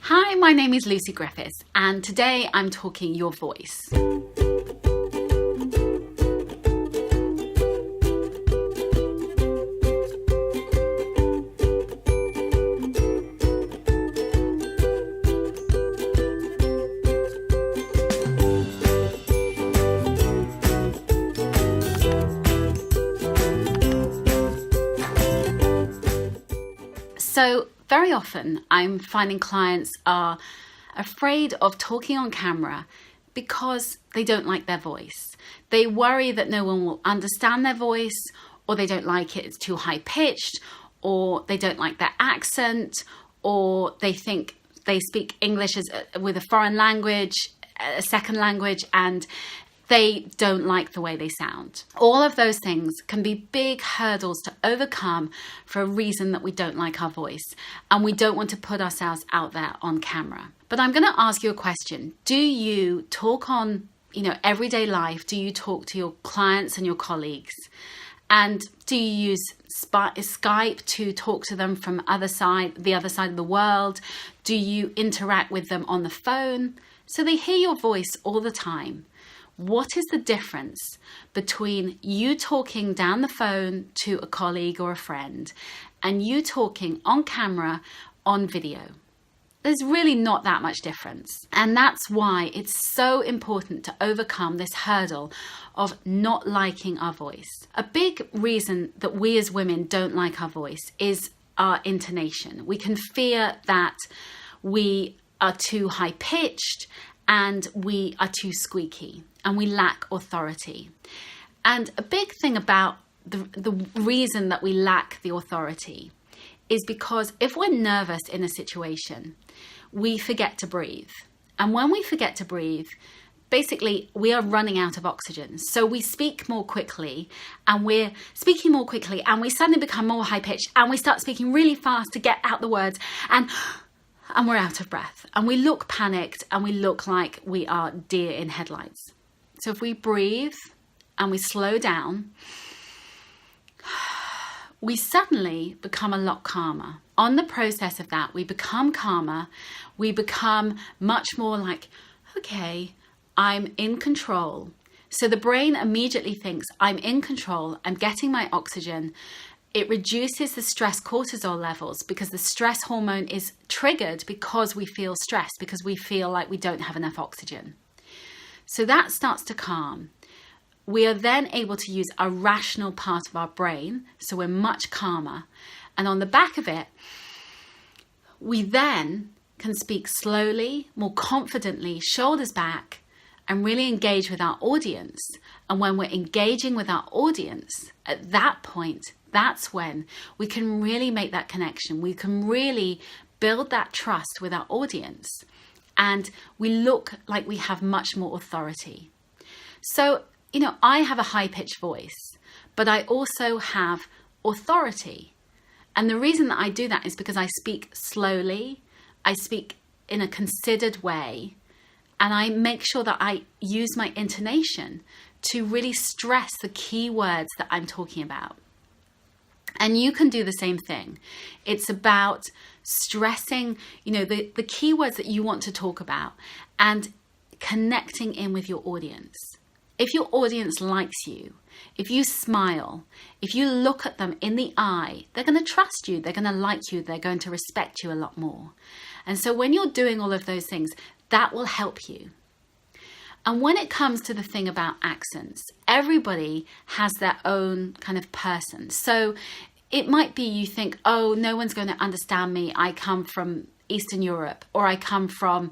Hi, my name is Lucy Griffiths, and today I'm talking your voice. So very often I'm finding clients are afraid of talking on camera because they don't like their voice. They worry that no one will understand their voice, or they don't like it, it's too high pitched, or they don't like their accent, or they think they speak English with a foreign language, a second language, and they don't like the way they sound. All of those things can be big hurdles to overcome for a reason that we don't like our voice and we don't want to put ourselves out there on camera. But I'm going to ask you a question. Do you talk on, everyday life? Do you talk to your clients and your colleagues? And do you use Skype to talk to them from the other side of the world? Do you interact with them on the phone? So they hear your voice all the time. What is the difference between you talking down the phone to a colleague or a friend and you talking on camera on video? There's really not that much difference. And that's why it's so important to overcome this hurdle of not liking our voice. A big reason that we as women don't like our voice is our intonation. We can fear that we are too high pitched and we are too squeaky and we lack authority. And a big thing about the reason that we lack the authority is because if we're nervous in a situation, we forget to breathe. And when we forget to breathe, basically we are running out of oxygen. So we speak more quickly and we're speaking more quickly and we suddenly become more high pitched and we start speaking really fast to get out the words and we're out of breath and we look panicked and we look like we are deer in headlights. So if we breathe and we slow down, we suddenly become a lot calmer. On the process of that, we become calmer. We become much more like, okay, I'm in control. So the brain immediately thinks, I'm in control. I'm getting my oxygen. It reduces the stress cortisol levels because the stress hormone is triggered because we feel stressed, because we feel like we don't have enough oxygen. So that starts to calm. We are then able to use our rational part of our brain, so we're much calmer. And on the back of it, we then can speak slowly, more confidently, shoulders back, and really engage with our audience. And when we're engaging with our audience, at that point, that's when we can really make that connection. We can really build that trust with our audience. And we look like we have much more authority. So, I have a high-pitched voice, but I also have authority. And the reason that I do that is because I speak slowly, I speak in a considered way, and I make sure that I use my intonation to really stress the key words that I'm talking about. And you can do the same thing. It's about stressing, the keywords that you want to talk about and connecting in with your audience. If your audience likes you, if you smile, if you look at them in the eye, they're going to trust you, they're going to like you, they're going to respect you a lot more. And so when you're doing all of those things, that will help you. And when it comes to the thing about accents, everybody has their own kind of person. So it might be you think, oh, no one's going to understand me. I come from Eastern Europe, or I come from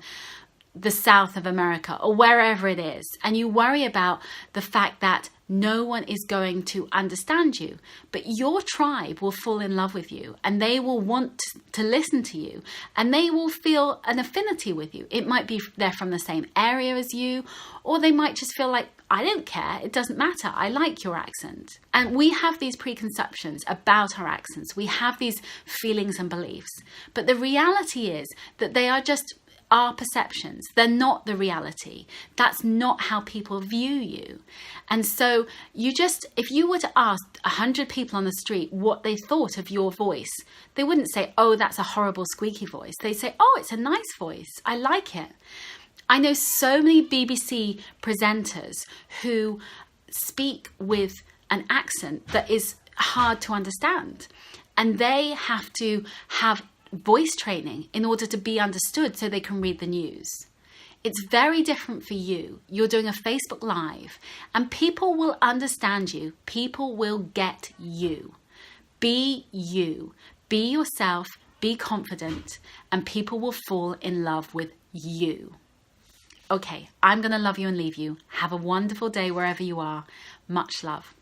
the south of America, or wherever it is. And you worry about the fact that no one is going to understand you, but your tribe will fall in love with you and they will want to listen to you and they will feel an affinity with you. It might be they're from the same area as you, or they might just feel like, I don't care, it doesn't matter, I like your accent. And we have these preconceptions about our accents. We have these feelings and beliefs, but the reality is that they are just are perceptions. They're not the reality. That's not how people view you. And so if you were to ask 100 people on the street what they thought of your voice, they wouldn't say, oh, that's a horrible squeaky voice. They'd say, oh, it's a nice voice. I like it. I know so many BBC presenters who speak with an accent that is hard to understand. And they have to have voice training in order to be understood so they can read the news. It's very different for you. You're doing a Facebook Live and people will understand you. People will get you. Be you. Be yourself. Be confident. And people will fall in love with you. Okay, I'm going to love you and leave you. Have a wonderful day wherever you are. Much love.